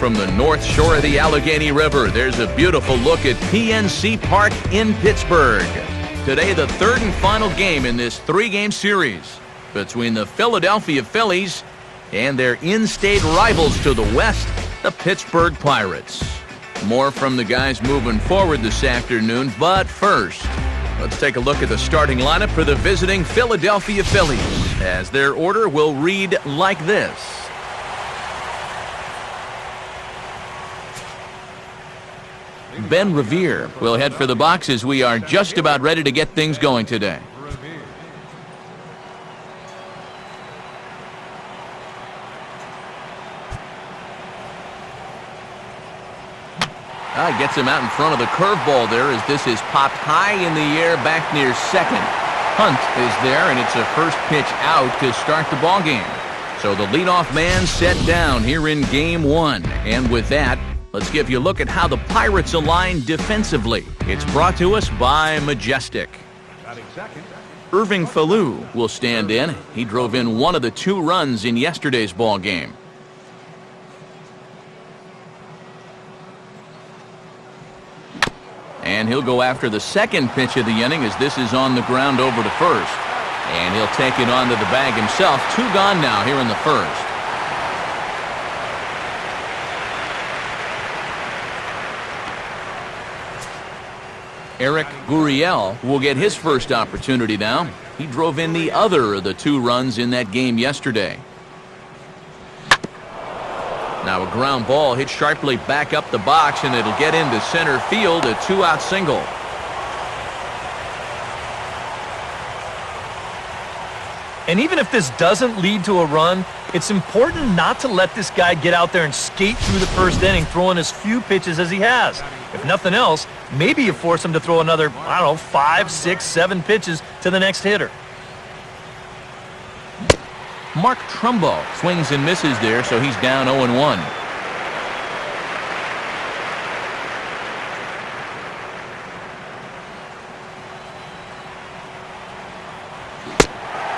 from the north shore of the Allegheny River, there's a beautiful look at PNC Park in Pittsburgh. Today, the third and final game in this three-game series between the Philadelphia Phillies and their in-state rivals to the west, the Pittsburgh Pirates. More from the guys moving forward this afternoon, but first, let's take a look at the starting lineup for the visiting Philadelphia Phillies, as their order will read like this. Ben Revere will head for the box as we are just about ready to get things going today. Gets him out in front of the curveball there as this is popped high in the air back near second. Hunt is there, and it's a first pitch out to start the ball game. So the leadoff man set down here in game one. And with that, let's give you a look at how the Pirates align defensively. It's brought to us by Majestic. Irving Falou will stand in. He drove in one of the 2 runs in yesterday's ball game. And he'll go after the second pitch of the inning as this is on the ground over to first. And he'll take it onto the bag himself. 2 gone now here in the first. Eric Gurriel will get his first opportunity now. He drove in the other of the 2 runs in that game yesterday. Now a ground ball hit sharply back up the box, and it'll get into center field, a 2-out single. And even if this doesn't lead to a run, it's important not to let this guy get out there and skate through the first inning, throwing as few pitches as he has. If nothing else, maybe you force him to throw another, 5, 6, 7 pitches to the next hitter. Mark Trumbo swings and misses there, so he's down 0-1.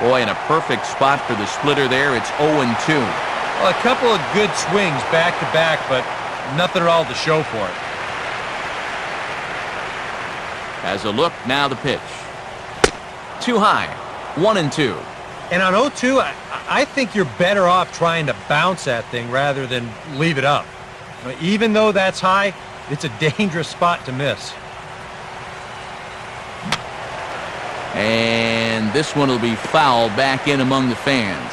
Boy, in a perfect spot for the splitter there. It's 0-2. Well, a couple of good swings back-to-back, but nothing at all to show for it. As a look, now the pitch. Too high. 1-2. And on 0-2, I think you're better off trying to bounce that thing rather than leave it up. Even though that's high, it's a dangerous spot to miss. And this one will be foul back in among the fans.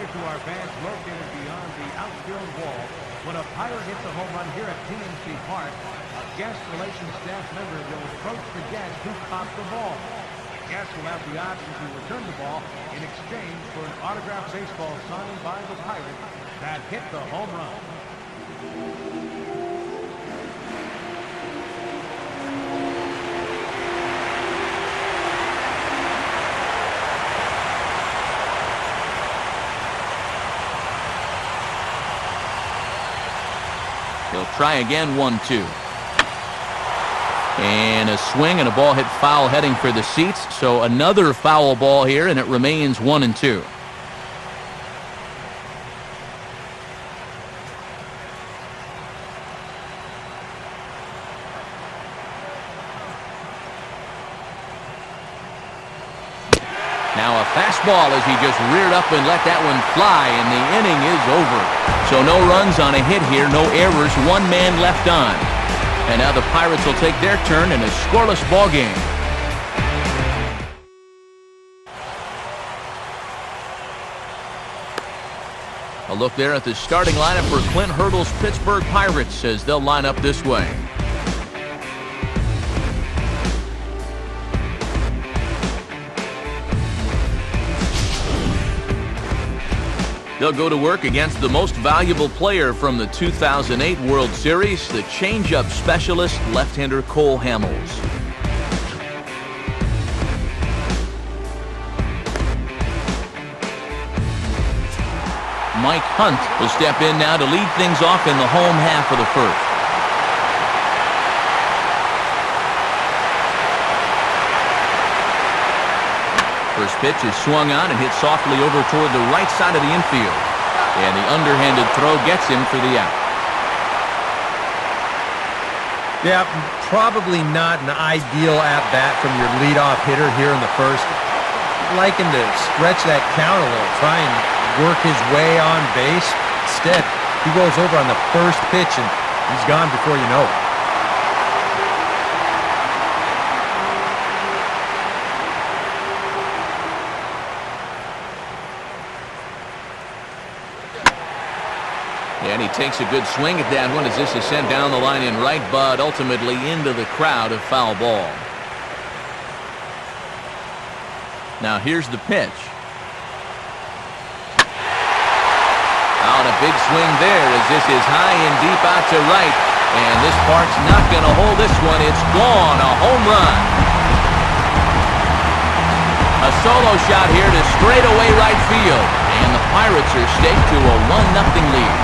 To our fans located beyond the outfield wall, when a Pirate hits a home run here at PNC Park, a guest relations staff member will approach the guest who caught the ball. The guest will have the option to return the ball in exchange for an autographed baseball signed by the Pirate that hit the home run. He'll try again, 1-2. And a swing and a ball hit foul heading for the seats. So another foul ball here, and it remains 1-2. Now a fastball as he just reared up and let that one fly, and the inning is over. So no runs on a hit here, no errors, 1 man left on. And now the Pirates will take their turn in a scoreless ball game. A look there at the starting lineup for Clint Hurdle's Pittsburgh Pirates as they'll line up this way. They'll go to work against the most valuable player from the 2008 World Series, the change-up specialist, left-hander Cole Hamels. Mike Hunt will step in now to lead things off in the home half of the first. First pitch is swung on and hit softly over toward the right side of the infield. And the underhanded throw gets him for the out. Yeah, probably not an ideal at-bat from your leadoff hitter here in the first. I'd like him to stretch that count a little, try and work his way on base. Instead, he rolls over on the first pitch and he's gone before you know it. And he takes a good swing at that one as this is sent down the line in right, but ultimately into the crowd of foul ball. Now here's the pitch. Out a big swing there as this is high and deep out to right. And this park's not going to hold this one. It's gone. A home run. A solo shot here to straightaway right field. And the Pirates are staked to a 1-0 lead.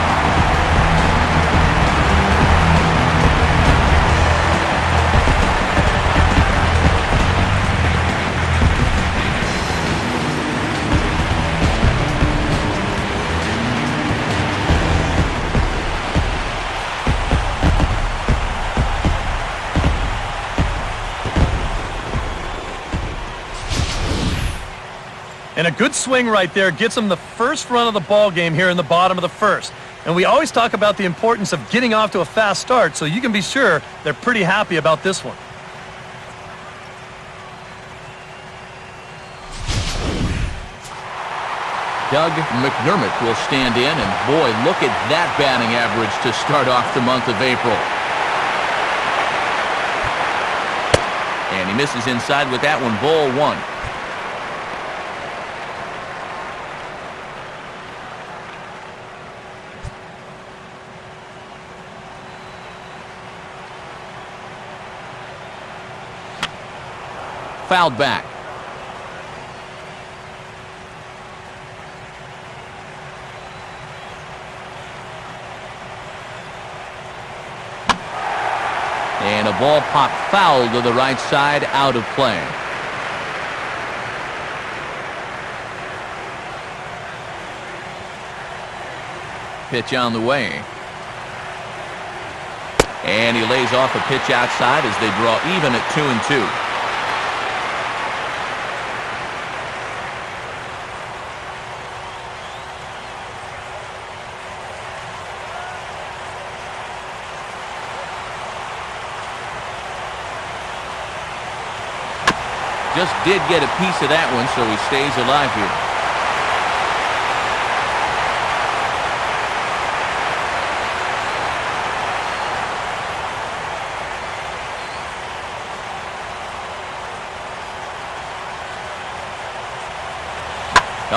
And a good swing right there gets them the first run of the ball game here in the bottom of the first. And we always talk about the importance of getting off to a fast start, so you can be sure they're pretty happy about this one. Doug McDermott will stand in, and boy, look at that batting average to start off the month of April. And he misses inside with that one, ball one. Fouled back. And a ball popped foul to the right side, out of play. Pitch on the way. And he lays off a pitch outside as they draw even at 2-2. Just did get a piece of that one, so he stays alive here.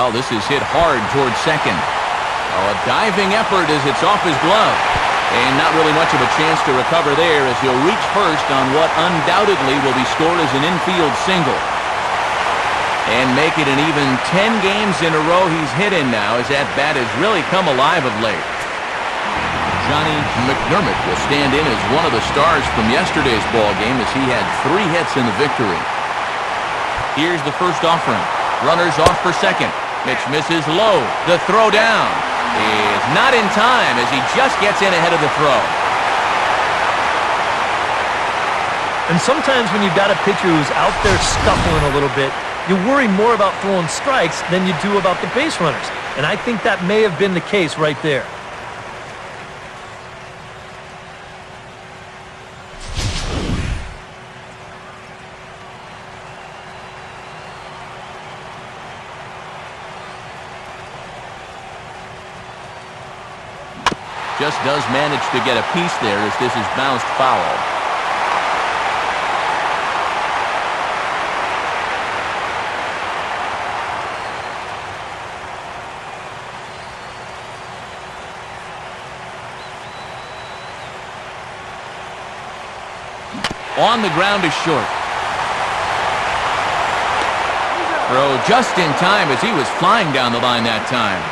Oh, this is hit hard towards second. Oh, a diving effort as it's off his glove. And not really much of a chance to recover there as he'll reach first on what undoubtedly will be scored as an infield single. And make it an even 10 games in a row he's hit in now as that bat has really come alive of late. Johnny McDermott will stand in as one of the stars from yesterday's ball game as he had 3 hits in the victory. Here's the first offering. Runners off for second. Pitch misses low. The throw down is not in time as he just gets in ahead of the throw. And sometimes when you've got a pitcher who's out there scuffling a little bit, you worry more about throwing strikes than you do about the base runners. And I think that may have been the case right there. Just does manage to get a piece there as this is bounced foul. On the ground is short. Throw just in time as he was flying down the line that time.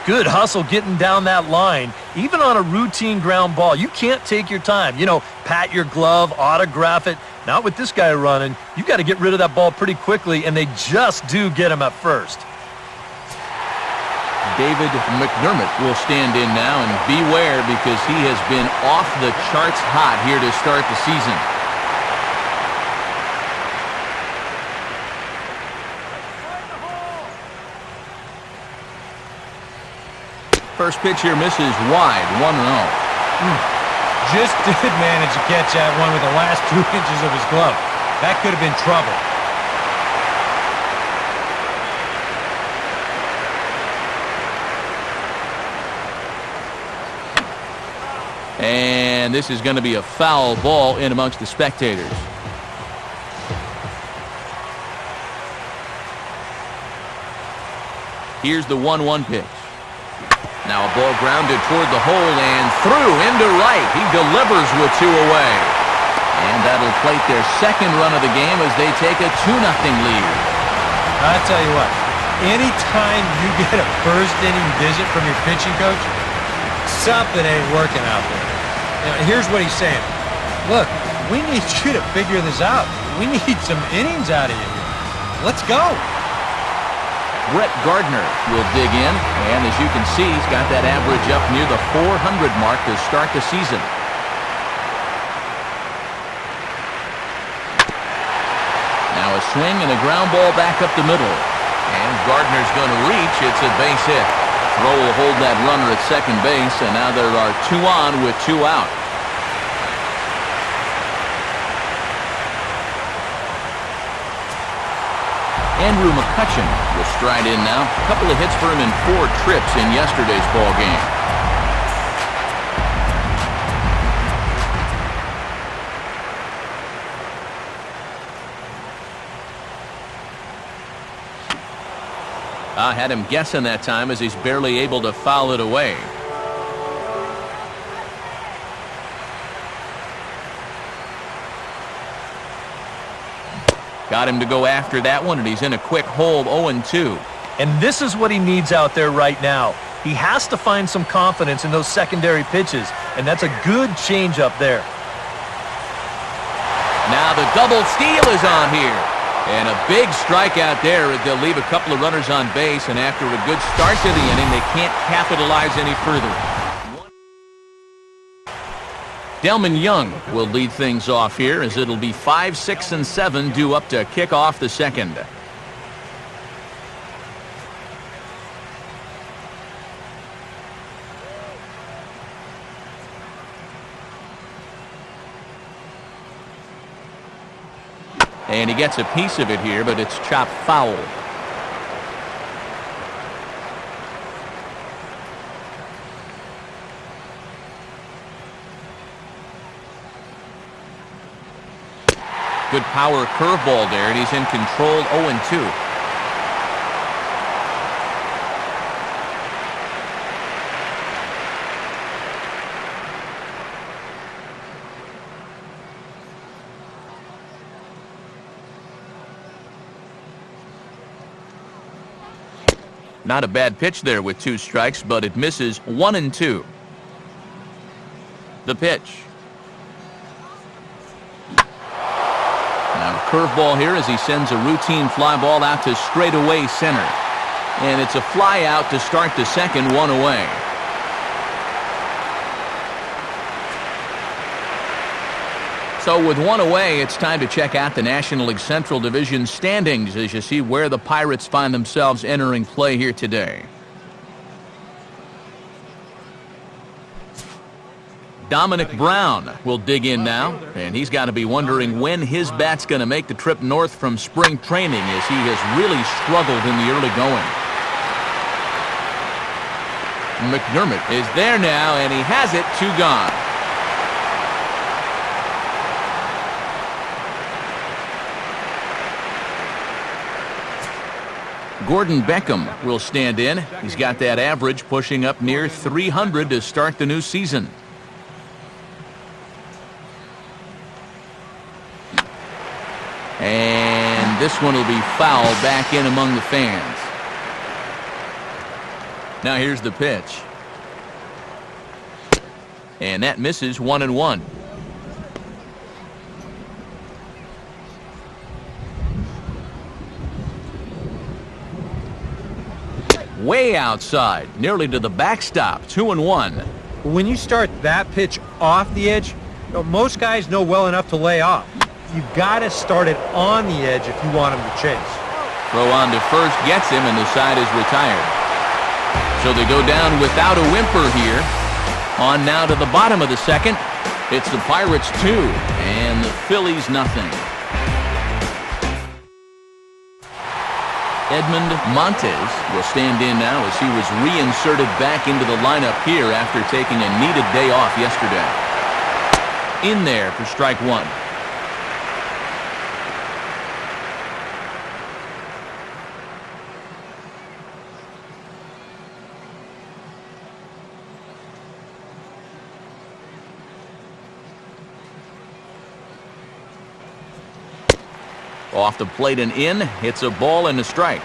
Good hustle getting down that line. Even on a routine ground ball, you can't take your time. You know, pat your glove, autograph it. Not with this guy running. You got to get rid of that ball pretty quickly, and they just do get him at first. David McDermott will stand in now, and beware because he has been off the charts hot here to start the season. First pitch here misses wide, 1-0. Just did manage to catch that one with the last 2 inches of his glove. That could have been trouble. And this is going to be a foul ball in amongst the spectators. Here's the 1-1 pitch. Now a ball grounded toward the hole and through into right. He delivers with 2 away. And that'll plate their second run of the game as they take a 2-0 lead. I tell you what, anytime you get a first inning visit from your pitching coach, something ain't working out there. Now, here's what he's saying. Look, we need you to figure this out. We need some innings out of you here. Let's go. Brett Gardner will dig in, and as you can see, he's got that average up near the 400 mark to start the season. Now a swing and a ground ball back up the middle. And Gardner's going to reach. It's a base hit. Throw will hold that runner at second base, and now there are 2 on with 2 out. Andrew McCutchen will stride in now. A couple of hits for him in 4 trips in yesterday's ball game. I had him guessing that time as he's barely able to foul it away. Got him to go after that one, and he's in a quick hole, 0-2. And this is what he needs out there right now. He has to find some confidence in those secondary pitches, and that's a good change up there. Now the double steal is on here. And a big strikeout there. They'll leave a couple of runners on base, and after a good start to the inning, they can't capitalize any further. Delman Young will lead things off here as it'll be 5, 6, and 7 due up to kick off the second. And he gets a piece of it here, but it's chopped foul. Good power curveball there, and he's in control, 0-2. Not a bad pitch there with 2 strikes, but it misses 1-2. The pitch. Now a curveball here as he sends a routine fly ball out to straightaway center. And it's a fly out to start the second, 1 away. So with 1 away, it's time to check out the National League Central Division standings as you see where the Pirates find themselves entering play here today. Dominic Brown will dig in now, and he's got to be wondering when his bat's going to make the trip north from spring training as he has really struggled in the early going. McDermott is there now, and he has it, 2 gone. Gordon Beckham will stand in. He's got that average pushing up near 300 to start the new season. And this one will be fouled back in among the fans. Now here's the pitch. And that misses 1-1. Way outside, nearly to the backstop, 2-1. When you start that pitch off the edge, most guys know well enough to lay off. You've got to start it on the edge if you want him to chase. Throw on to first gets him, and the side is retired. So they go down without a whimper here. On now to the bottom of the second. It's the Pirates 2 and the Phillies nothing. Edmund Montes will stand in now as he was reinserted back into the lineup here after taking a needed day off yesterday. In there for strike one. Off the plate and in. It's a ball and a strike.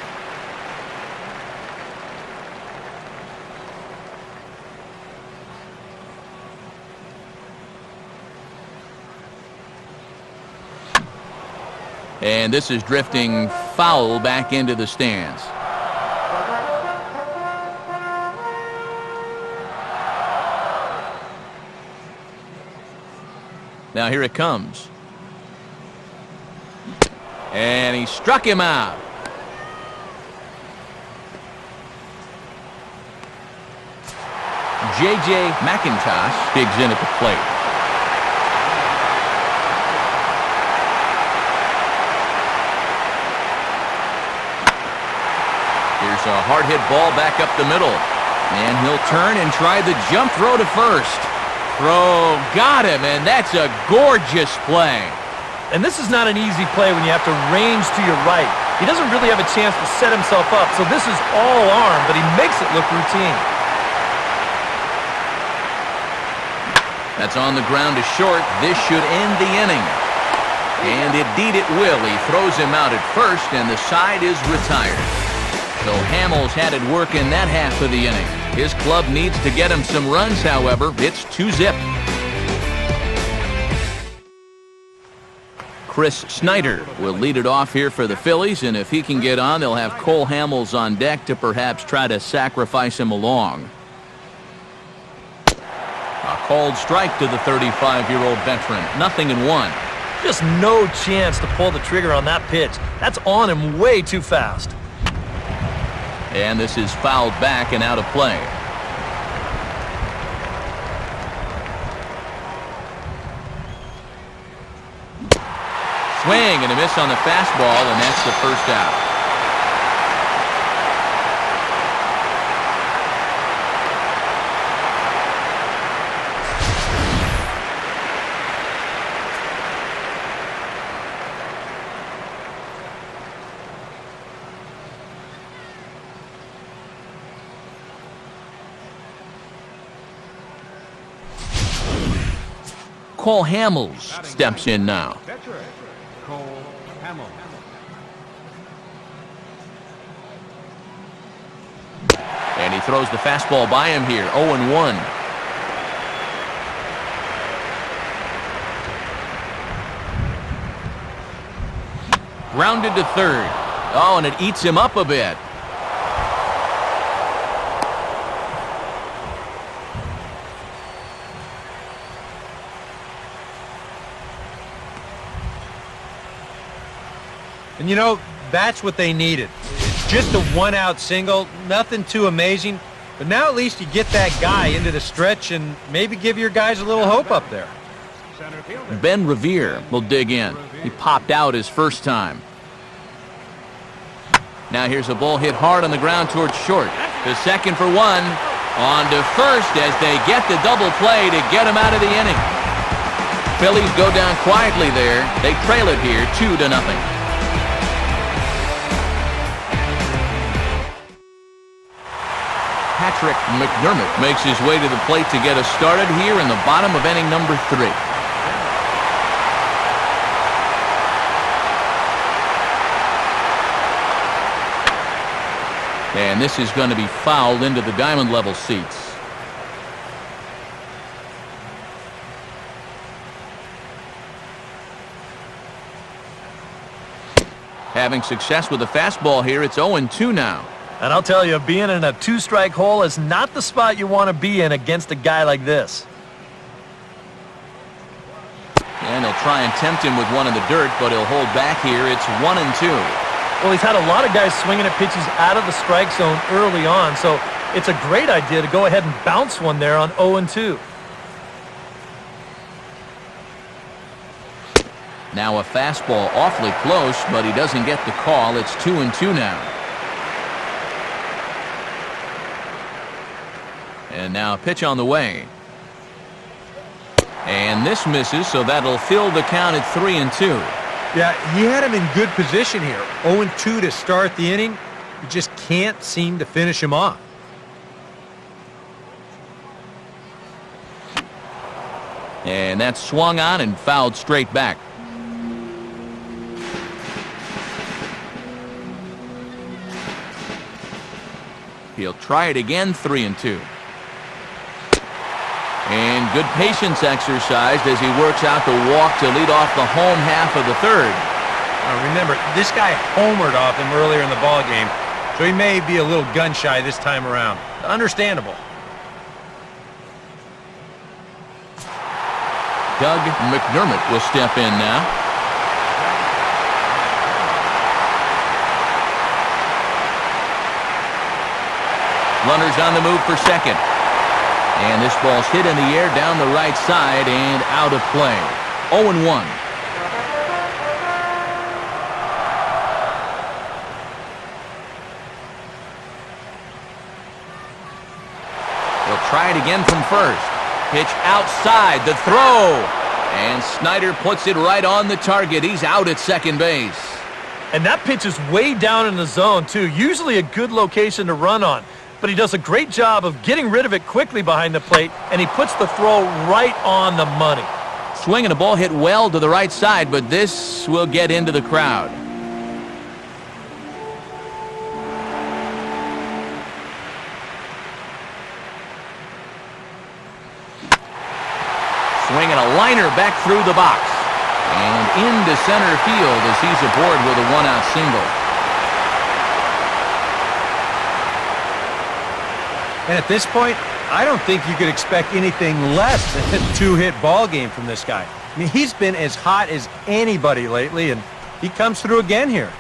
And this is drifting foul back into the stands. Now here it comes. And he struck him out. J.J. McIntosh digs in at the plate. Here's a hard-hit ball back up the middle. And he'll turn and try the jump throw to first. Throw got him, and that's a gorgeous play. And this is not an easy play when you have to range to your right. He doesn't really have a chance to set himself up, so this is all arm, but he makes it look routine. That's on the ground to short. This should end the inning. And indeed it will. He throws him out at first, and the side is retired. So Hamels had it work in that half of the inning. His club needs to get him some runs, however. It's 2-zip. Chris Snyder will lead it off here for the Phillies, and if he can get on, they'll have Cole Hamels on deck to perhaps try to sacrifice him along. A called strike to the 35-year-old veteran. 0-1. Just no chance to pull the trigger on that pitch. That's on him way too fast. And this is fouled back and out of play. Swing and a miss on the fastball, and that's the first out. Cole Hamels steps in now. Cole Hamels. And he throws the fastball by him here. 0-1. Grounded to third. Oh, and it eats him up a bit. And you know, that's what they needed. It's just a one-out single, nothing too amazing. But now at least you get that guy into the stretch and maybe give your guys a little hope up there. Ben Revere will dig in. He popped out his first time. Now here's a ball hit hard on the ground towards short. To second for one. On to first as they get the double play to get him out of the inning. Phillies go down quietly there. They trail it here 2-0. Patrick McDermott makes his way to the plate to get us started here in the bottom of inning number 3. And this is going to be fouled into the diamond level seats. Having success with the fastball here, it's 0-2 now. And I'll tell you, being in a two-strike hole is not the spot you want to be in against a guy like this. And he'll try and tempt him with one in the dirt, but he'll hold back here. It's 1-2. Well, he's had a lot of guys swinging at pitches out of the strike zone early on, so it's a great idea to go ahead and bounce one there on 0-2. Now a fastball awfully close, but he doesn't get the call. It's 2-2 now. And now a pitch on the way. And this misses, so that'll fill the count at 3-2. Yeah, he had him in good position here. 0-2 to start the inning. You just can't seem to finish him off. And that's swung on and fouled straight back. He'll try it again, 3-2. And good patience exercised as he works out the walk to lead off the home half of the third. Remember, this guy homered off him earlier in the ball game, so he may be a little gun-shy this time around. Understandable. Doug McDermott will step in now. Runners on the move for second. And this ball's hit in the air down the right side and out of play. 0-1. He'll try it again from first. Pitch outside, the throw. And Snyder puts it right on the target. He's out at second base. And that pitch is way down in the zone, too. Usually a good location to run on. But he does a great job of getting rid of it quickly behind the plate, and he puts the throw right on the money. Swing and a ball hit well to the right side, but this will get into the crowd. Swing and a liner back through the box. And into center field as he's aboard with a one-out single. And at this point, I don't think you could expect anything less than a two-hit ball game from this guy. I mean, he's been as hot as anybody lately, and he comes through again here.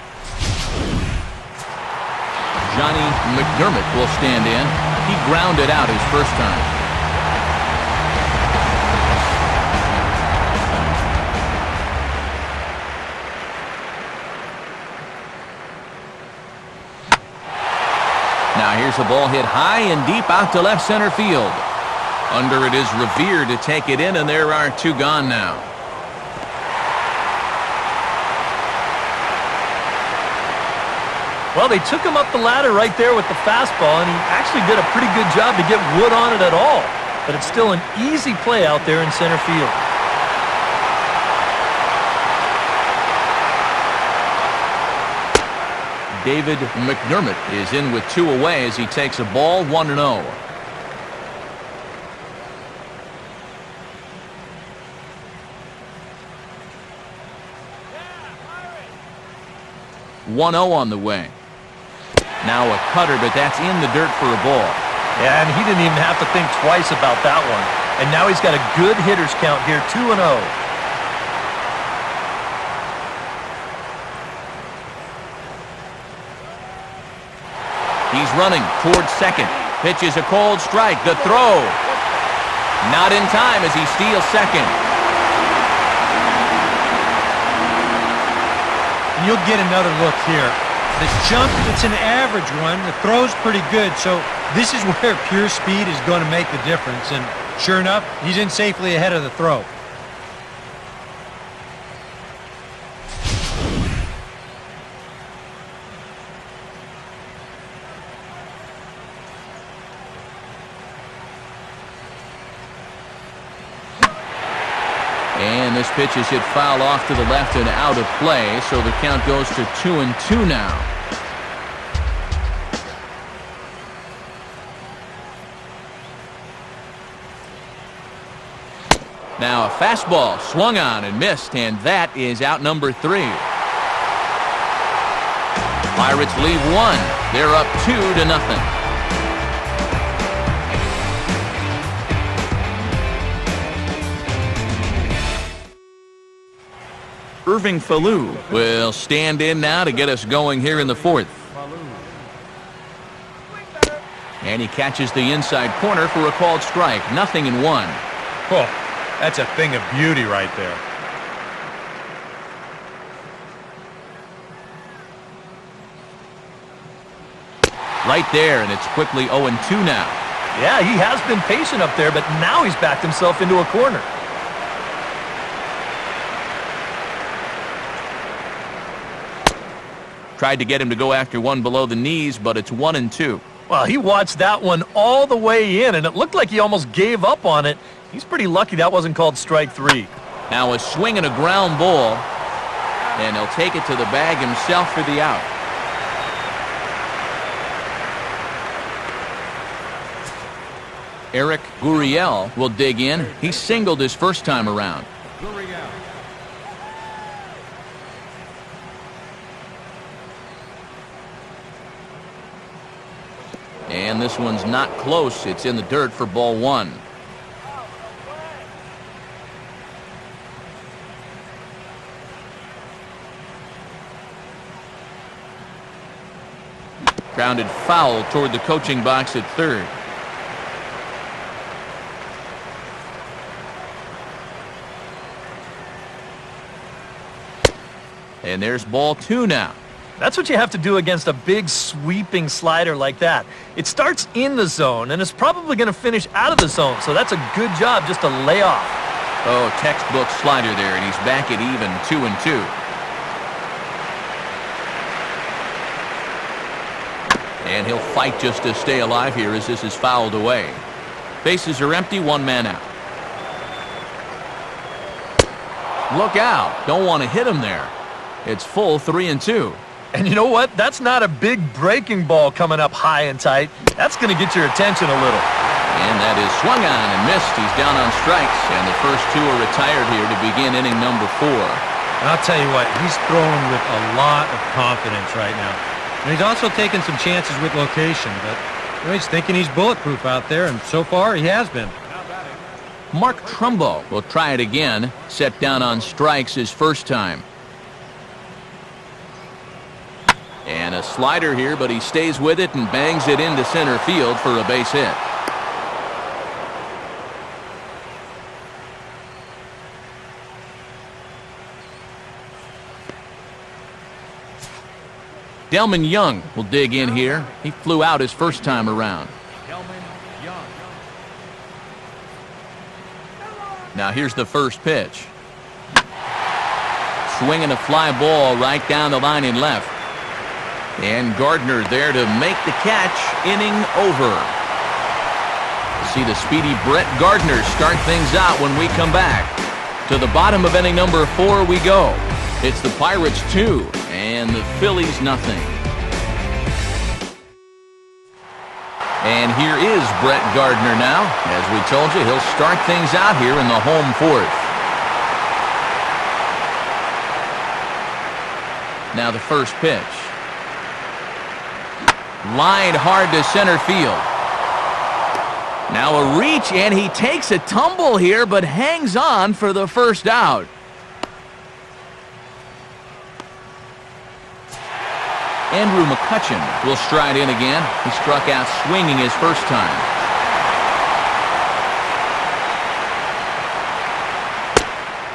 Johnny McDermott will stand in. He grounded out his first time. Now here's the ball hit high and deep out to left center field. Under it is Revere to take it in, and there are two gone now. Well, they took him up the ladder right there with the fastball, and he actually did a pretty good job to get wood on it at all. But it's still an easy play out there in center field. David McDermott is in with two away as he takes a ball, 1-0. 1-0 on the way. Now a cutter, but that's in the dirt for a ball. Yeah, and he didn't even have to think twice about that one. And now he's got a good hitter's count here, 2-0. He's running towards second. Pitch is a cold strike. The throw. Not in time as he steals second. You'll get another look here. The jump, it's an average one. The throw's pretty good, so this is where pure speed is going to make the difference. And sure enough, he's in safely ahead of the throw. And this pitch is hit foul off to the left and out of play, so the count goes to 2-2 now. Now a fastball swung on and missed, and that is out number 3. Pirates leave 1. They're up 2-0. Irving Falou will stand in now to get us going here in the 4th. And he catches the inside corner for a called strike. 0-1. Oh, that's a thing of beauty right there. Right there, and it's quickly 0-2 now. Yeah, he has been patient up there, but now he's backed himself into a corner. Tried to get him to go after one below the knees, but it's 1-2. Well, he watched that one all the way in, and it looked like he almost gave up on it. He's pretty lucky that wasn't called strike 3. Now a swing and a ground ball, and he'll take it to the bag himself for the out. Eric Gurriel will dig in. He singled his first time around. And this one's not close. It's in the dirt for ball 1. Grounded foul toward the coaching box at third. And there's ball 2 now. That's what you have to do against a big sweeping slider like that. It starts in the zone, and it's probably going to finish out of the zone, so that's a good job just to lay off. Oh, textbook slider there, and he's back at even 2-2. And he'll fight just to stay alive here as this is fouled away. Bases are empty, 1 man out. Look out. Don't want to hit him there. It's full 3-2. And you know what? That's not a big breaking ball coming up high and tight. That's going to get your attention a little. And that is swung on and missed. He's down on strikes, and the first 2 are retired here to begin inning number 4. And I'll tell you what, he's throwing with a lot of confidence right now. And he's also taking some chances with location, but he's thinking he's bulletproof out there, and so far he has been. Mark Trumbo will try it again. Set down on strikes his first time. And a slider here, but he stays with it and bangs it into center field for a base hit. Delman Young will dig in here. He flew out his first time around. Now here's the first pitch. Swinging a fly ball right down the line in left. And Gardner there to make the catch. Inning over. See the speedy Brett Gardner start things out when we come back. To the bottom of inning number 4 we go. It's the Pirates 2 and the Phillies nothing. And here is Brett Gardner now. As we told you, he'll start things out here in the home 4th. Now the first pitch. Lined hard to center field. Now a reach, and he takes a tumble here, but hangs on for the first out. Andrew McCutchen will stride in again. He struck out swinging his first time.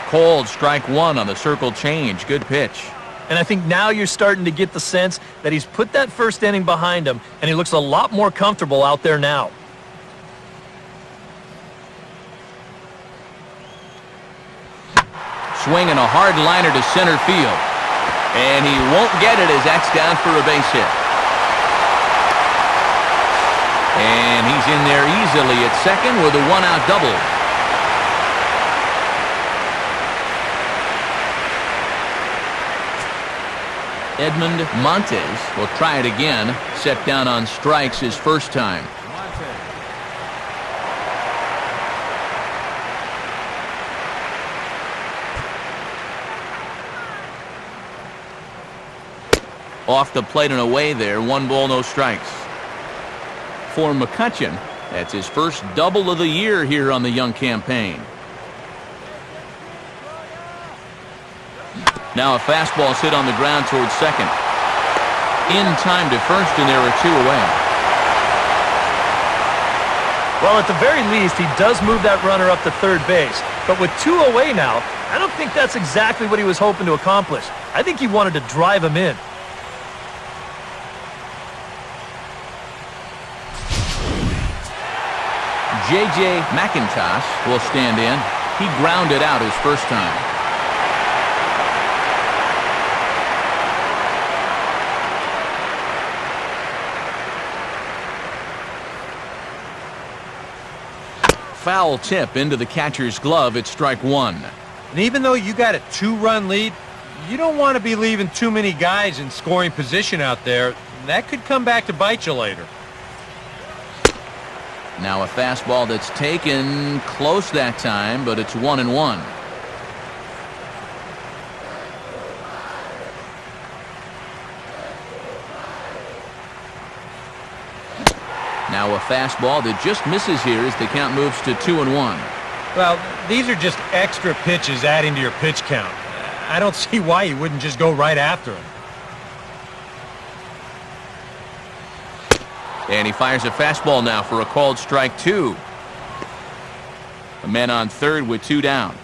Called strike 1 on the circle change. Good pitch. And I think now you're starting to get the sense that he's put that first inning behind him, and he looks a lot more comfortable out there now. Swinging a hard liner to center field. And he won't get it as that's down for a base hit. And he's in there easily at second with a 1-out double. Edmund Montes will try it again. Set down on strikes his first time. Off the plate and away there. 1 ball, no strikes. For McCutcheon, that's his first double of the year here on the Young campaign. Now a fastball hit on the ground towards second. In time to first, and there are 2 away. Well, at the very least, he does move that runner up to third base. But with 2 away now, I don't think that's exactly what he was hoping to accomplish. I think he wanted to drive him in. J.J. McIntosh will stand in. He grounded out his first time. Foul tip into the catcher's glove. It's strike 1. And even though you got a 2-run lead, you don't want to be leaving too many guys in scoring position out there. That could come back to bite you later. Now a fastball that's taken close that time, but it's 1-1. Now a fastball that just misses here as the count moves to 2-1. Well, these are just extra pitches adding to your pitch count. I don't see why you wouldn't just go right after him. And he fires a fastball now for a called strike 2. A man on third with 2 down.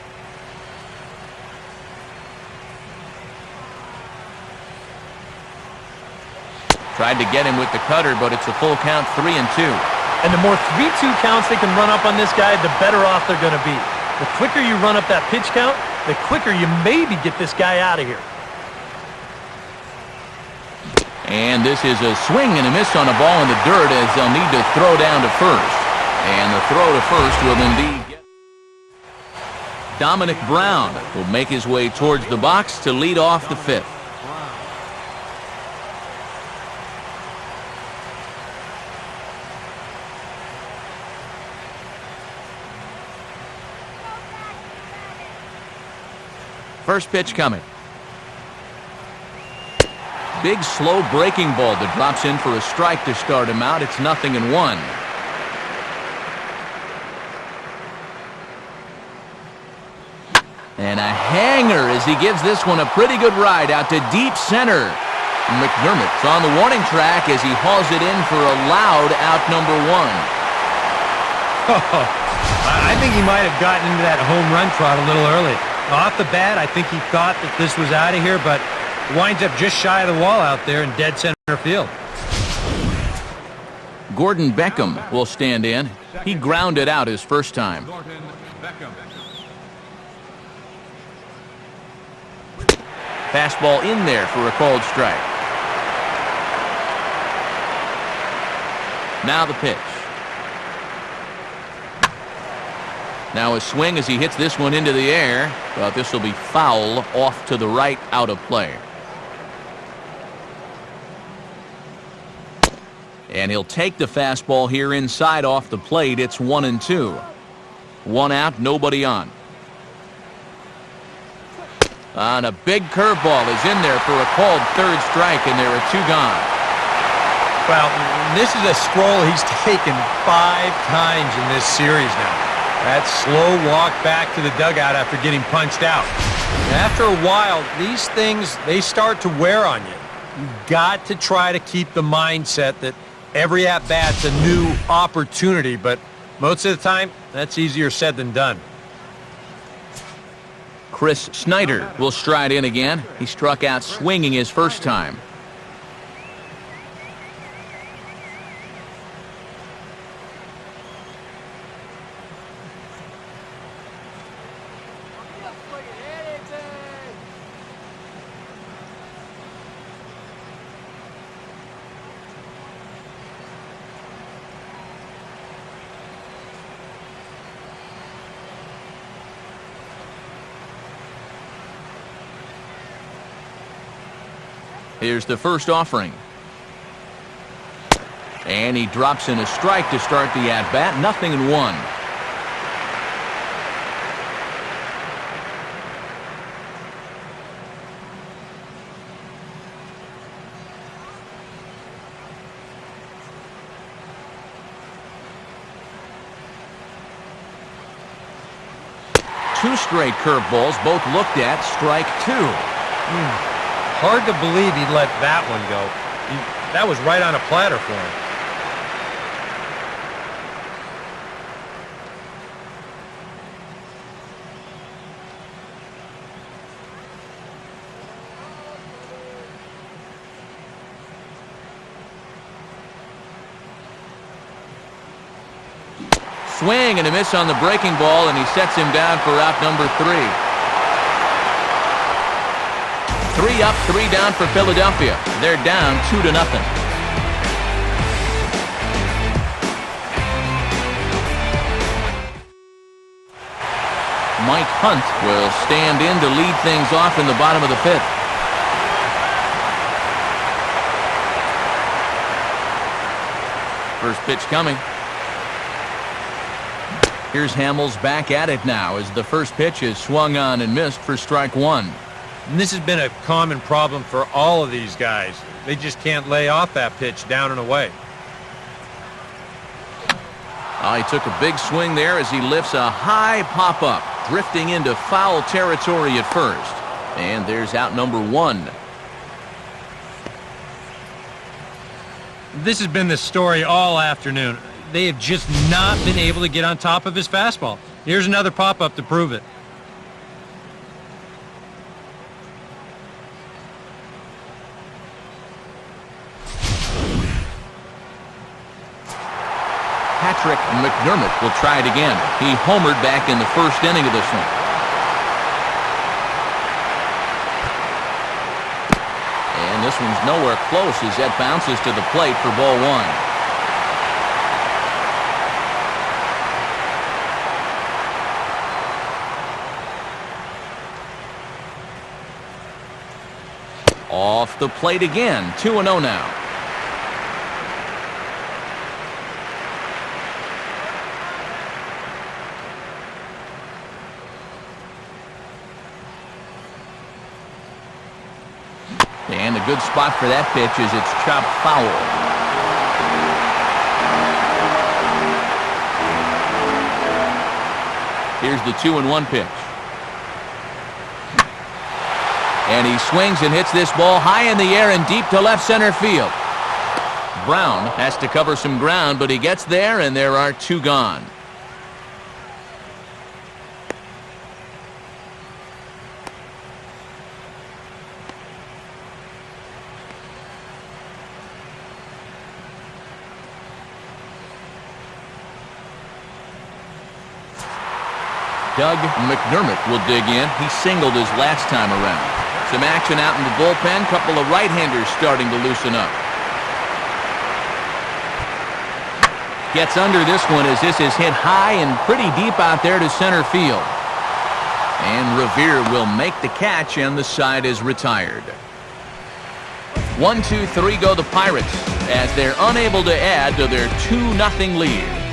Tried to get him with the cutter, but it's a full count, 3-2. And the more 3-2 counts they can run up on this guy, the better off they're going to be. The quicker you run up that pitch count, the quicker you maybe get this guy out of here. And this is a swing and a miss on a ball in the dirt as they'll need to throw down to first. And the throw to first will indeed get. Dominic Brown will make his way towards the box to lead off the 5th. First pitch coming. Big slow breaking ball that drops in for a strike to start him out. It's 0-1. And a hanger as he gives this one a pretty good ride out to deep center. McDermott's on the warning track as he hauls it in for a loud out number 1. I think he might have gotten into that home run trot a little early. Off the bat, I think he thought that this was out of here, but winds up just shy of the wall out there in dead center field. Gordon Beckham will stand in. He grounded out his first time. Fastball in there for a called strike. Now the pitch. Now a swing as he hits this one into the air, but this will be foul off to the right, out of play. And he'll take the fastball here inside off the plate. It's 1-2. 1 out, nobody on. And a big curveball is in there for a called third strike, and there are 2 gone. Well, this is a stroll he's taken 5 times in this series now. That slow walk back to the dugout after getting punched out. And after a while, these things, they start to wear on you. You've got to try to keep the mindset that every at-bat's a new opportunity, but most of the time, that's easier said than done. Chris Snyder will stride in again. He struck out swinging his first time. Here's the first offering. And he drops in a strike to start the at-bat. 0-1. 2 straight curveballs, both looked at, strike 2. Hard to believe he'd let that one go. That was right on a platter for him. Swing and a miss on the breaking ball, and he sets him down for out number 3. 3 up, 3 down for Philadelphia. They're down 2-0. Mike Hunt will stand in to lead things off in the bottom of the 5th. First pitch coming. Here's Hamels back at it now as the first pitch is swung on and missed for strike 1. And this has been a common problem for all of these guys. They just can't lay off that pitch down and away. He took a big swing there as he lifts a high pop-up, drifting into foul territory at first. And there's out number 1. This has been the story all afternoon. They have just not been able to get on top of his fastball. Here's another pop-up to prove it. Patrick McDermott will try it again. He homered back in the first inning of this one. And this one's nowhere close as that bounces to the plate for ball 1. Off the plate again, 2-0 now. And a good spot for that pitch as it's chopped foul. Here's the 2-1 pitch. And he swings and hits this ball high in the air and deep to left center field. Brown has to cover some ground, but he gets there, and there are 2 gone. Doug McDermott will dig in. He singled his last time around. Some action out in the bullpen. Couple of right-handers starting to loosen up. Gets under this one as this is hit high and pretty deep out there to center field. And Revere will make the catch, and the side is retired. 1-2-3 go the Pirates as they're unable to add to their 2-0 lead.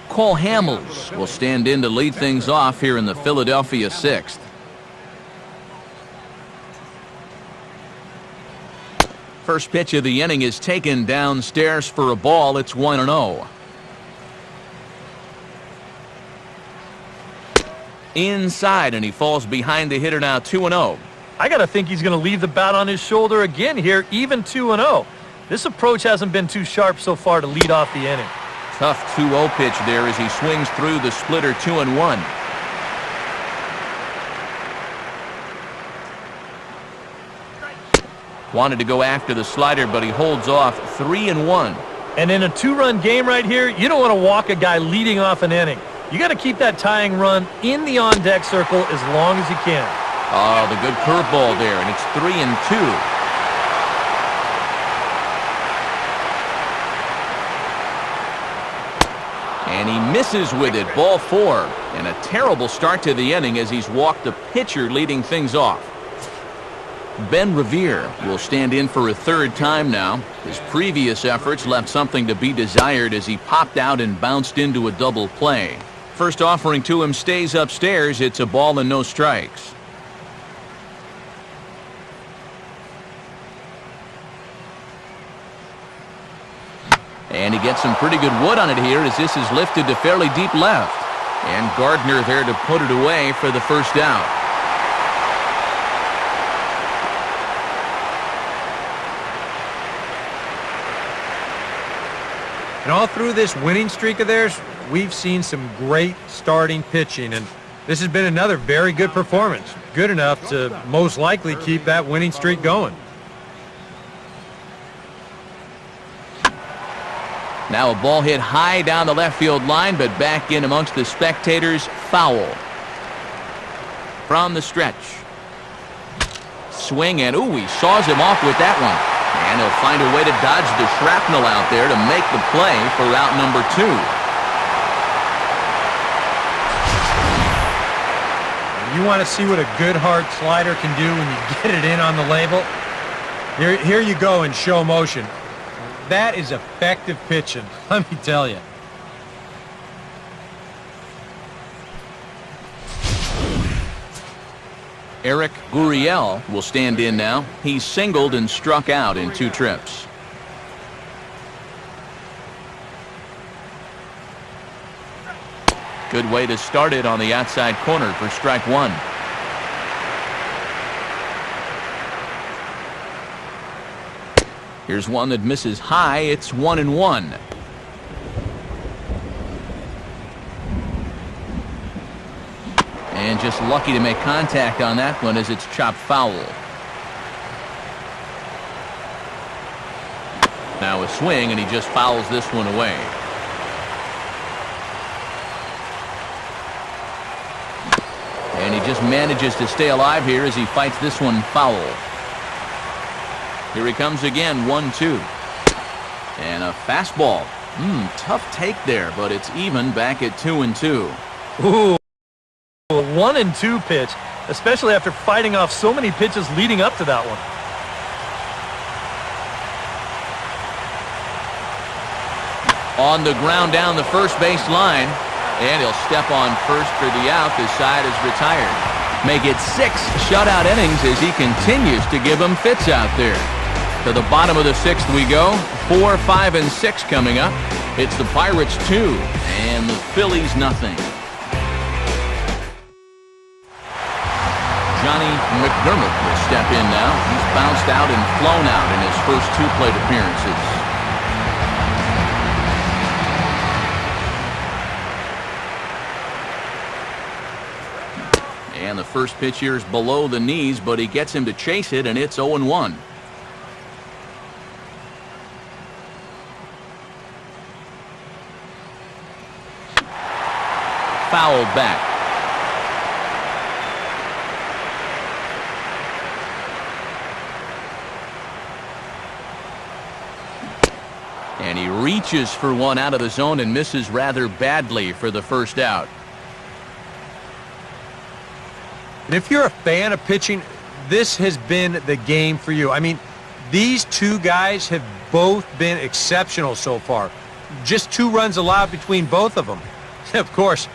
Cole Hamels will stand in to lead things off here in the Philadelphia 6th. First pitch of the inning is taken downstairs for a ball. It's 1-0. Inside, and he falls behind the hitter now, 2-0. I got to think he's going to leave the bat on his shoulder again here, even 2-0. This approach hasn't been too sharp so far to lead off the inning. Tough 2-0 pitch there as he swings through the splitter 2-1. Wanted to go after the slider, but he holds off 3-1. And in a 2-run game right here, you don't want to walk a guy leading off an inning. You got to keep that tying run in the on-deck circle as long as you can. Oh, the good curveball there, and it's 3-2. And he misses with it, ball 4. And a terrible start to the inning as he's walked the pitcher leading things off. Ben Revere will stand in for a 3rd time now. His previous efforts left something to be desired as he popped out and bounced into a double play. First offering to him stays upstairs. It's a ball and no strikes. And And he gets some pretty good wood on it here as this is lifted to fairly deep left. And Gardner there to put it away for the first out. And all through this winning streak of theirs, we've seen some great starting pitching, and this has been another very good performance. Good enough to most likely keep that winning streak going. Now a ball hit high down the left field line, but back in amongst the spectators, foul. From the stretch. Swing, and ooh, he saws him off with that one. And he'll find a way to dodge the shrapnel out there to make the play for out number 2. You want to see what a good hard slider can do when you get it in on the label? Here you go in show motion. That is effective pitching, let me tell you. Eric Gurriel will stand in now. He's singled and struck out in 2 trips. Good way to start it on the outside corner for strike 1. Here's one that misses high. It's 1-1. And just lucky to make contact on that one as it's chopped foul. Now a swing, and he just fouls this one away. And he just manages to stay alive here as he fights this one foul. Here he comes again, 1-2. And a fastball. Tough take there, but it's even back at 2-2. Ooh, a 1-2 pitch, especially after fighting off so many pitches leading up to that one. On the ground down the first base line, and he'll step on first for the out. The side is retired. Make it 6 shutout innings as he continues to give them fits out there. To the bottom of the 6th we go. 4, 5, and 6 coming up. It's the Pirates 2 and the Phillies nothing. Johnny McDermott will step in now. He's bounced out and flown out in his first 2 plate appearances. And the first pitch here is below the knees, but he gets him to chase it, and it's 0-1. Fouled back. And he reaches for one out of the zone and misses rather badly for the first out. And if you're a fan of pitching, this has been the game for you. I mean, these 2 guys have both been exceptional so far. Just 2 runs allowed between both of them. Of course,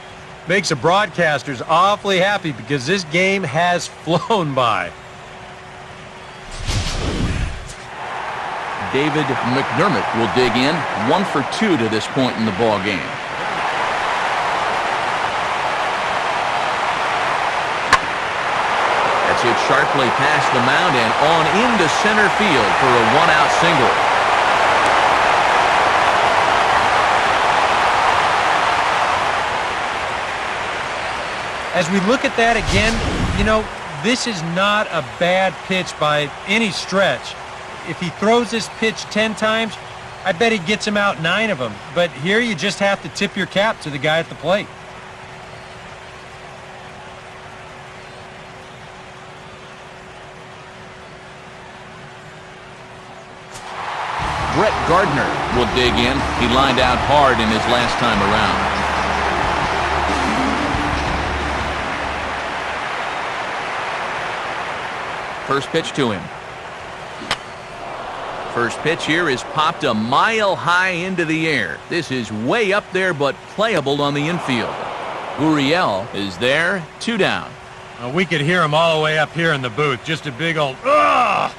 makes the broadcasters awfully happy because this game has flown by. David McDermott will dig in. 1 for 2 to this point in the ball game. That's hit sharply past the mound and on into center field for a 1-out single. As we look at that again, you know, this is not a bad pitch by any stretch. If he throws this pitch 10 times, I bet he gets him out 9 of them. But here you just have to tip your cap to the guy at the plate. Brett Gardner will dig in. He lined out hard in his last time around. First pitch to him. First pitch here is popped a mile high into the air. This is way up there, but playable on the infield. Gurriel is there, 2 down. We could hear him all the way up here in the booth. Just a big old, ugh!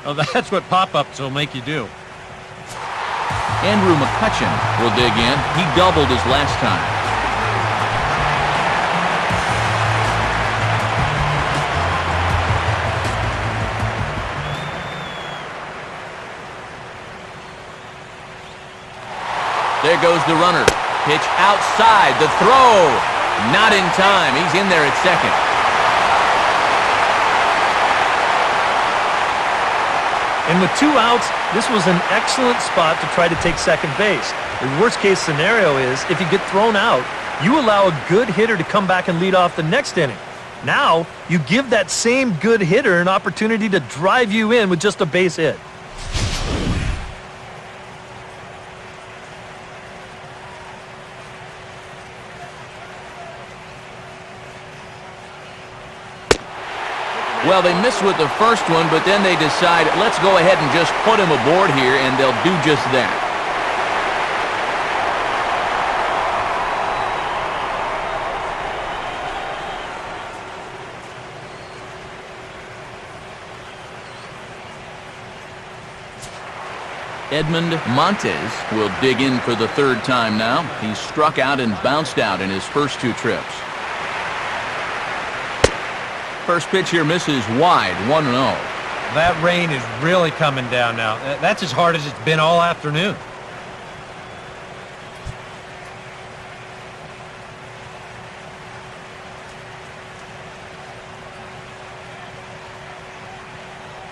Oh, that's what pop-ups will make you do. Andrew McCutcheon will dig in. He doubled his last time. There goes the runner. Pitch outside. The throw. Not in time. He's in there at second. And with 2 outs, this was an excellent spot to try to take second base. The worst case scenario is if you get thrown out, you allow a good hitter to come back and lead off the next inning. Now, you give that same good hitter an opportunity to drive you in with just a base hit. Well, they miss with the first one, but then they decide, let's go ahead and just put him aboard here, and they'll do just that. Edmund Montes will dig in for the 3rd time now. He's struck out and bounced out in his first 2 trips. First pitch here misses wide, 1-0. That rain is really coming down now. That's as hard as it's been all afternoon.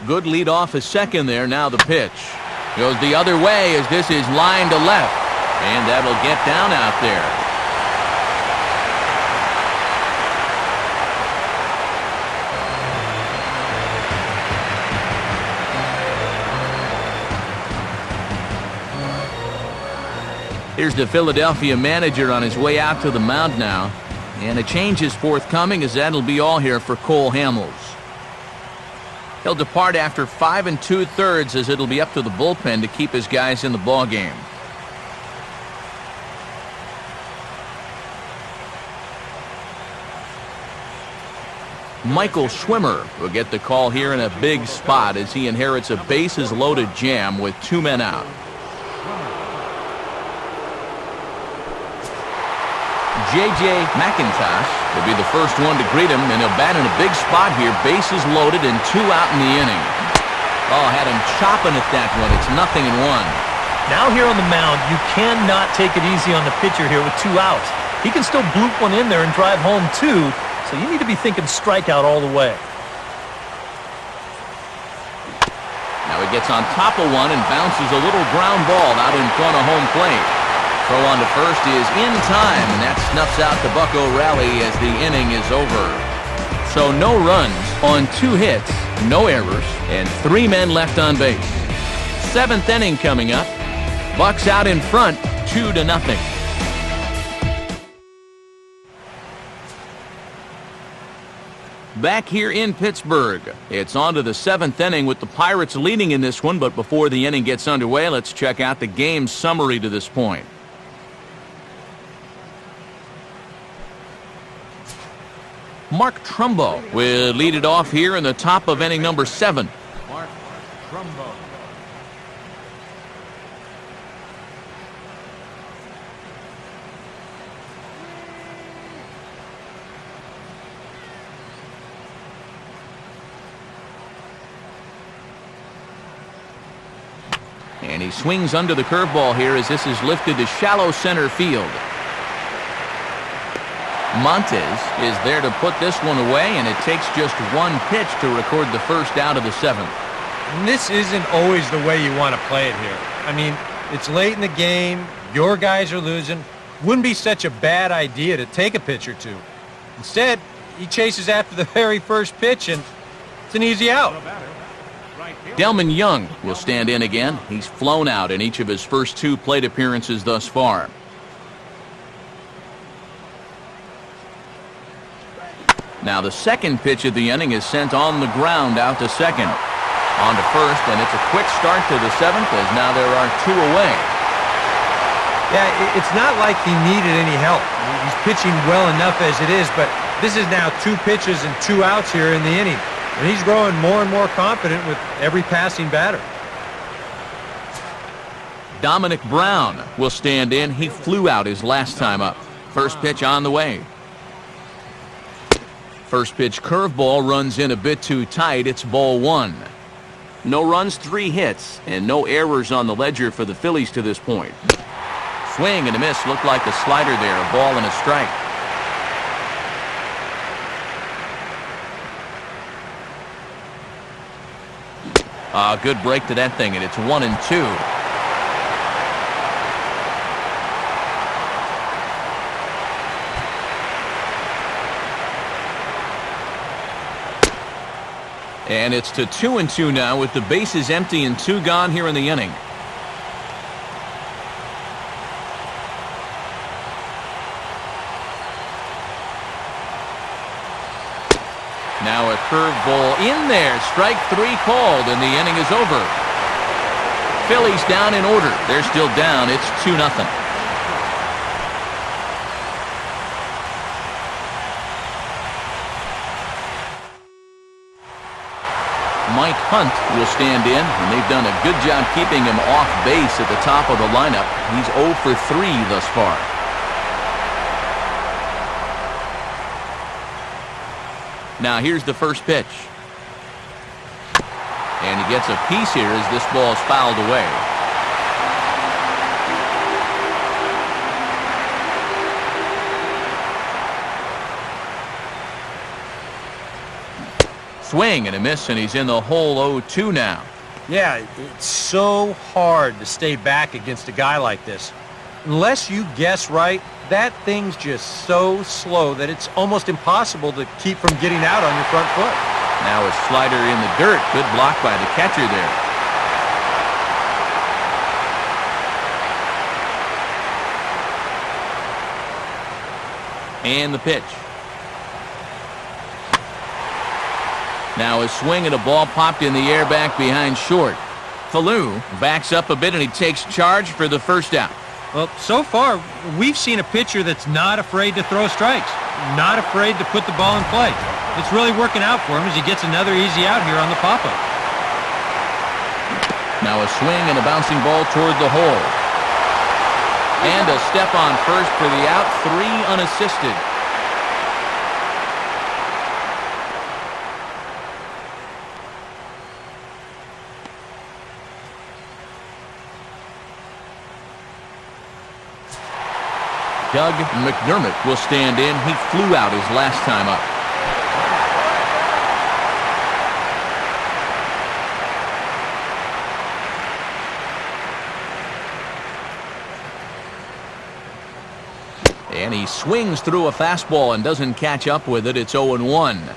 Good lead off his second there. Now the pitch goes the other way as this is line to left. And that'll get down out there. Here's the Philadelphia manager on his way out to the mound now. And a change is forthcoming as that'll be all here for Cole Hamels. He'll depart after 5 2/3 as it'll be up to the bullpen to keep his guys in the ballgame. Michael Schwimmer will get the call here in a big spot as he inherits a bases-loaded jam with 2 men out. J.J. McIntosh will be the first one to greet him, and he'll bat in a big spot here. Bases loaded and 2 out in the inning. Oh, had him chopping at that one. It's 0-1. Now here on the mound, you cannot take it easy on the pitcher here with 2 outs. He can still bloop one in there and drive home 2, so you need to be thinking strikeout all the way. Now he gets on top of one and bounces a little ground ball out in front of home plate. Throw on to first is in time, and that snuffs out the Bucco rally as the inning is over. So no runs on 2 hits, no errors, and 3 men left on base. 7th inning coming up. Bucks out in front, 2-0. Back here in Pittsburgh, it's on to the 7th inning with the Pirates leading in this one, but before the inning gets underway, let's check out the game summary to this point. Mark Trumbo will lead it off here in the top of inning number 7. Mark Trumbo. And he swings under the curveball here as this is lifted to shallow center field. Montes is there to put this one away, and it takes just 1 pitch to record the first out of the 7th. And this isn't always the way you want to play it here. I mean, it's late in the game. Your guys are losing. Wouldn't be such a bad idea to take a pitch or 2. Instead, he chases after the very first pitch, and it's an easy out. Delman Young will stand in again. He's flown out in each of his first 2 plate appearances thus far. Now the second pitch of the inning is sent on the ground out to second. On to first, and it's a quick start to the 7th as now there are 2 away. Yeah, it's not like he needed any help. He's pitching well enough as it is, but this is now 2 pitches and 2 outs here in the inning. And he's growing more and more confident with every passing batter. Dominic Brown will stand in. He flew out his last time up. First pitch on the way. First pitch curveball runs in a bit too tight. It's ball one. No runs, 3 hits, and no errors on the ledger for the Phillies to this point. Swing and a miss. Looked like a slider there. A ball and a strike. Good break to that thing, and it's 1-2. And it's to 2-2 now with the bases empty and 2 gone here in the inning. Now a curveball in there. Strike 3 called, and the inning is over. Phillies down in order. They're still down. It's 2-0. Mike Hunt will stand in, and they've done a good job keeping him off base at the top of the lineup. He's 0 for 3 thus far. Now here's the first pitch. And he gets a piece here as this ball is fouled away. Swing and a miss, and he's in the hole 0-2 now. Yeah, it's so hard to stay back against a guy like this. Unless you guess right, that thing's just so slow that it's almost impossible to keep from getting out on your front foot. Now a slider in the dirt. Good block by the catcher there. And the pitch. Now a swing and a ball popped in the air back behind short. Falou backs up a bit and he takes charge for the first out. Well, so far, we've seen a pitcher that's not afraid to throw strikes, not afraid to put the ball in play. It's really working out for him as he gets another easy out here on the pop-up. Now a swing and a bouncing ball toward the hole. And a step on first for the out, 3 unassisted. Doug McDermott will stand in. He flew out his last time up. And he swings through a fastball and doesn't catch up with it. It's 0-1.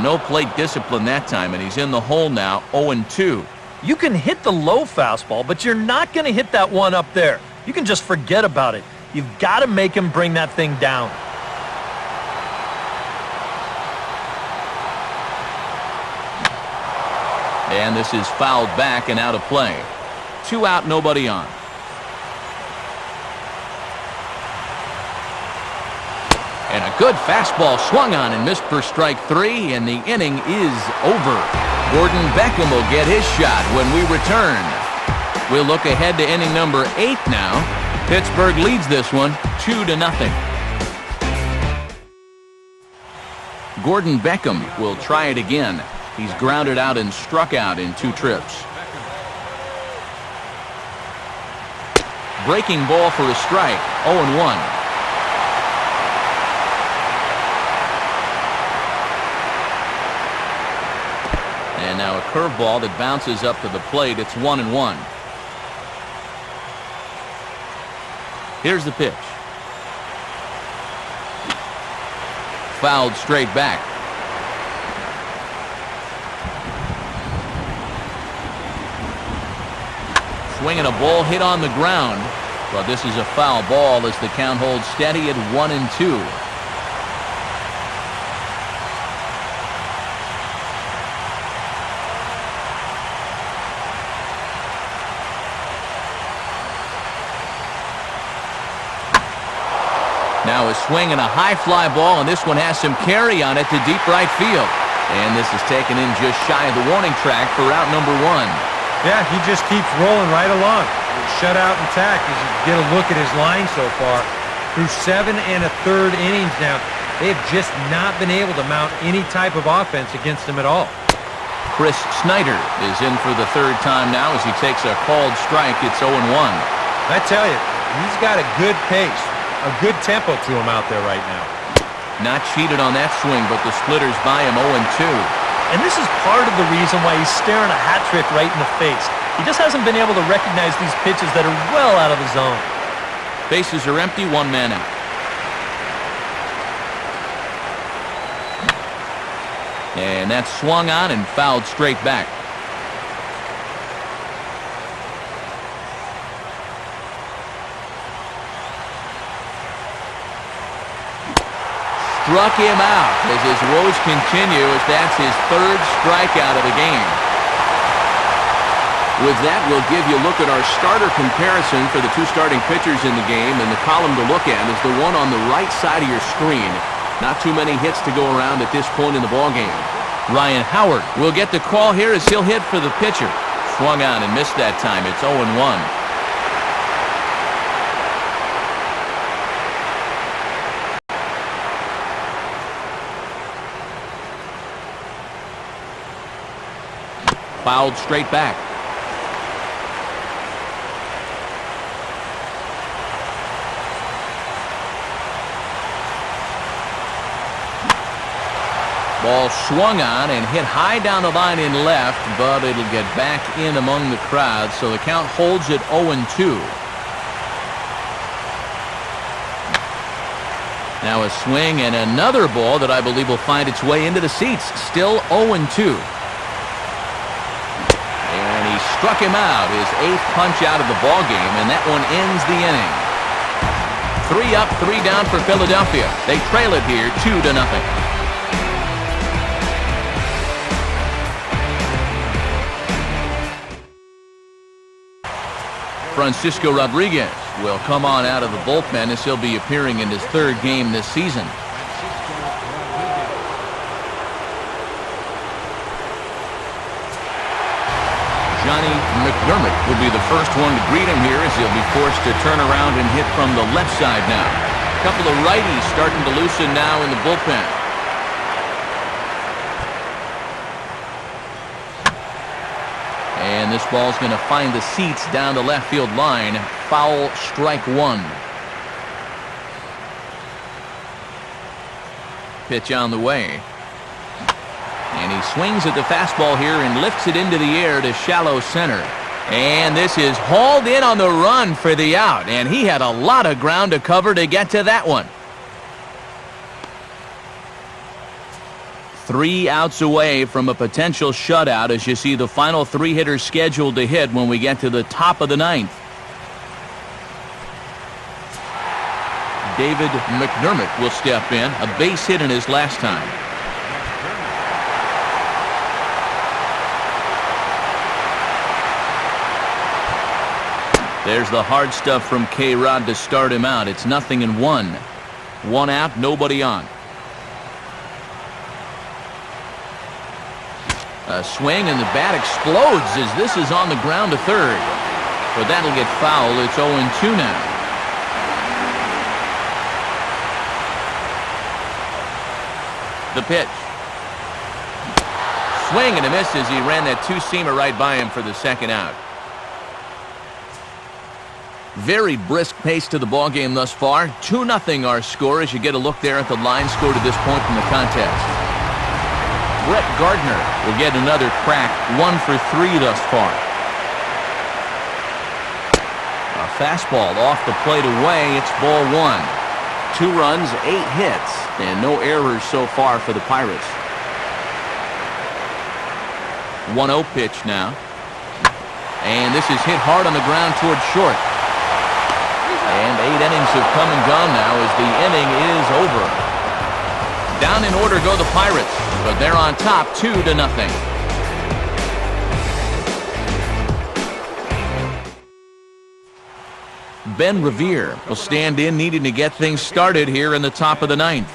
No plate discipline that time, and he's in the hole now, 0-2. You can hit the low fastball, but you're not going to hit that one up there. You can just forget about it. You've got to make him bring that thing down. And this is fouled back and out of play. 2 out, nobody on. And a good fastball swung on and missed for strike 3, and the inning is over. Gordon Beckham will get his shot when we return. We'll look ahead to inning number 8 now. Pittsburgh leads this one 2-0. Gordon Beckham will try it again. He's grounded out and struck out in 2 trips. Breaking ball for a strike, 0-1. And now a curveball that bounces up to the plate. It's 1-1. Here's the pitch. Fouled straight back. Swinging a ball hit on the ground. But this is a foul ball as the count holds steady at 1-2. Now a swing and a high fly ball, and this one has some carry on it to deep right field. And this is taken in just shy of the warning track for out number 1. Yeah, he just keeps rolling right along. Shutout intact as you get a look at his line so far. Through 7 1/3 innings now, they have just not been able to mount any type of offense against him at all. Chris Snyder is in for the 3rd time now as he takes a called strike. It's 0-1. I tell you, he's got a good pace, a good tempo to him out there right now. Not cheated on that swing, but the splitters by him 0-2. And this is part of the reason why he's staring a hat trick right in the face. He just hasn't been able to recognize these pitches that are well out of the zone. Bases are empty, 1 man out. And that's swung on and fouled straight back. Struck him out as his woes continue, as that's his 3rd strikeout of the game. With that, we'll give you a look at our starter comparison for the 2 starting pitchers in the game, and the column to look at is the one on the right side of your screen. Not too many hits to go around at this point in the ballgame. Ryan Howard will get the call here as he'll hit for the pitcher. Swung on and missed that time. It's 0-1. Fouled straight back. Ball swung on and hit high down the line in left, but it'll get back in among the crowd, so the count holds at 0-2. Now a swing and another ball that I believe will find its way into the seats. Still 0-2. And he struck him out, his 8th punch out of the ball game, and that one ends the inning. 3 up, 3 down for Philadelphia. They trail it here 2-0. Francisco Rodriguez will come on out of the bullpen as he'll be appearing in his 3rd game this season. Johnny McDermott will be the first one to greet him here as he'll be forced to turn around and hit from the left side now. A couple of righties starting to loosen now in the bullpen. And this ball's going to find the seats down the left field line. Foul, strike 1. Pitch on the way. And he swings at the fastball here and lifts it into the air to shallow center. And this is hauled in on the run for the out. And he had a lot of ground to cover to get to that one. 3 outs away from a potential shutout as you see the final 3 hitters scheduled to hit when we get to the top of the 9th. David McDermott will step in, a base hit in his last time. There's the hard stuff from K-Rod to start him out. It's 0-1. 1 out, nobody on. A swing and the bat explodes as this is on the ground to 3rd. But that'll get foul. It's 0-2 now. The pitch. Swing and a miss as he ran that 2-seamer right by him for the 2nd out. Very brisk pace to the ballgame thus far. 2-0 our score as you get a look there at the line score to this point in the contest. Brett Gardner will get another crack, 1 for 3 thus far. A fastball off the plate away. It's ball 1. 2 runs, 8 hits, and no errors so far for the Pirates. 1-0 pitch now. And this is hit hard on the ground towards short. And 8 innings have come and gone now as the inning is over. Down in order go the Pirates, but they're on top 2-0. Ben Revere will stand in, needing to get things started here in the top of the ninth.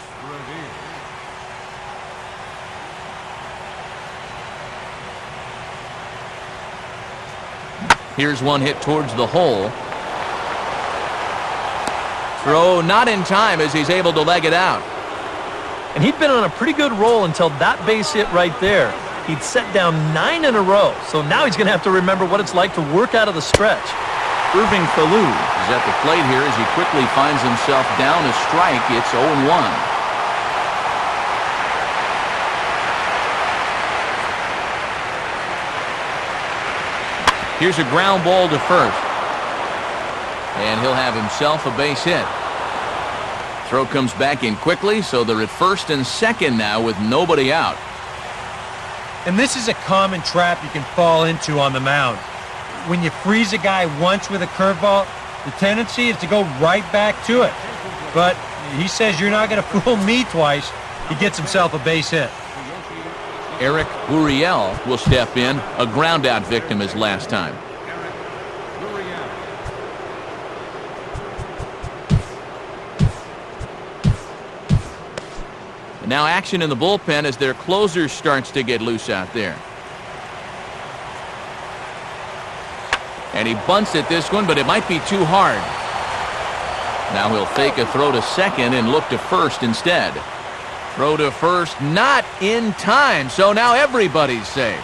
Here's one hit towards the hole. Throw not in time as he's able to leg it out. And he'd been on a pretty good roll until that base hit right there. He'd set down 9 in a row, so now he's going to have to remember what it's like to work out of the stretch. Irving Falou is at the plate here as he quickly finds himself down a strike. It's 0-1. Here's a ground ball to first. And he'll have himself a base hit. Throw comes back in quickly, so they're at first and second now with nobody out. And this is a common trap you can fall into on the mound. When you freeze a guy once with a curveball, the tendency is to go right back to it. But he says, you're not going to fool me twice. He gets himself a base hit. Eric Gurriel will step in, a ground-out victim his last time. And now action in the bullpen as their closer starts to get loose out there. And he bunts at this one, but it might be too hard. Now he'll fake a throw to second and look to first instead. Throw to first, not in time, so now everybody's safe.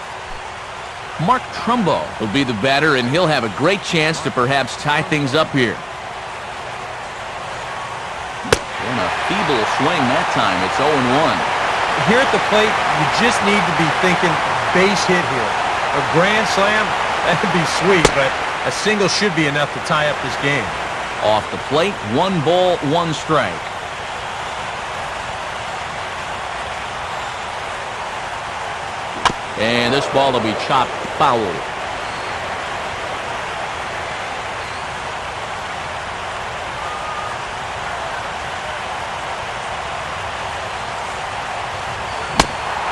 Mark Trumbo will be the batter, and he'll have a great chance to perhaps tie things up here. And a feeble swing that time. It's 0-1. Here at the plate, you just need to be thinking base hit here. A grand slam, that'd be sweet, but a single should be enough to tie up this game. Off the plate, 1 ball, 1 strike. And this ball will be chopped foul.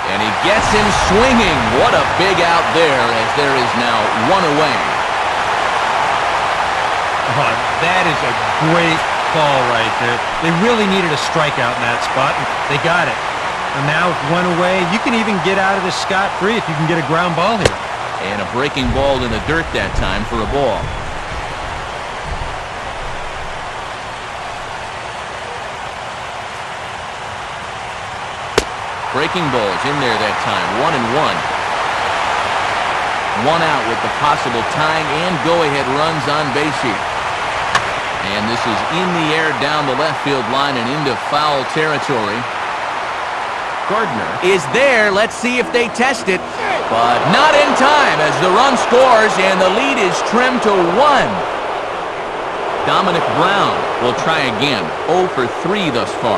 And he gets him swinging. What a big out there as there is now 1 away. Oh, that is a great call right there. They really needed a strikeout in that spot, and they got it. And now with 1 away, you can even get out of this scot-free if you can get a ground ball here. And a breaking ball in the dirt that time for a ball. Breaking balls in there that time. 1-1. 1 out with the possible tying and go-ahead runs on base here. And this is in the air down the left field line and into foul territory. Gardner is there. Let's see if they test it. But not in time as the run scores and the lead is trimmed to 1. Dominic Brown will try again. 0 for 3 thus far.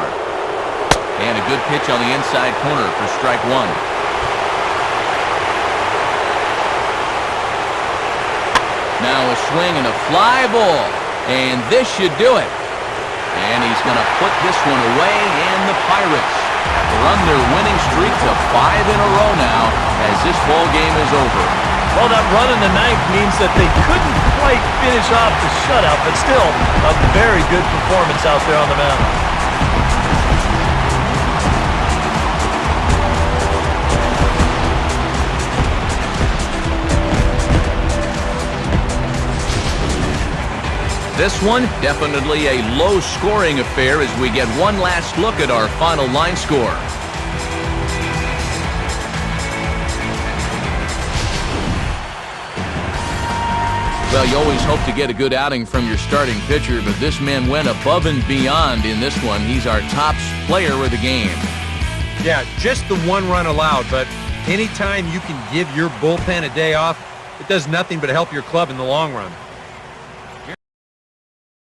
And a good pitch on the inside corner for strike 1. Now a swing and a fly ball. And this should do it. And he's going to put this one away, and the Pirates run their winning streak to 5 in a row now as this ball game is over. Well, that run in the ninth means that they couldn't quite finish off the shutout, but still a very good performance out there on the mound. This one, definitely a low-scoring affair as we get one last look at our final line score. Well, you always hope to get a good outing from your starting pitcher, but this man went above and beyond in this one. He's our top player of the game. Yeah, just the 1 run allowed, but anytime you can give your bullpen a day off, it does nothing but help your club in the long run.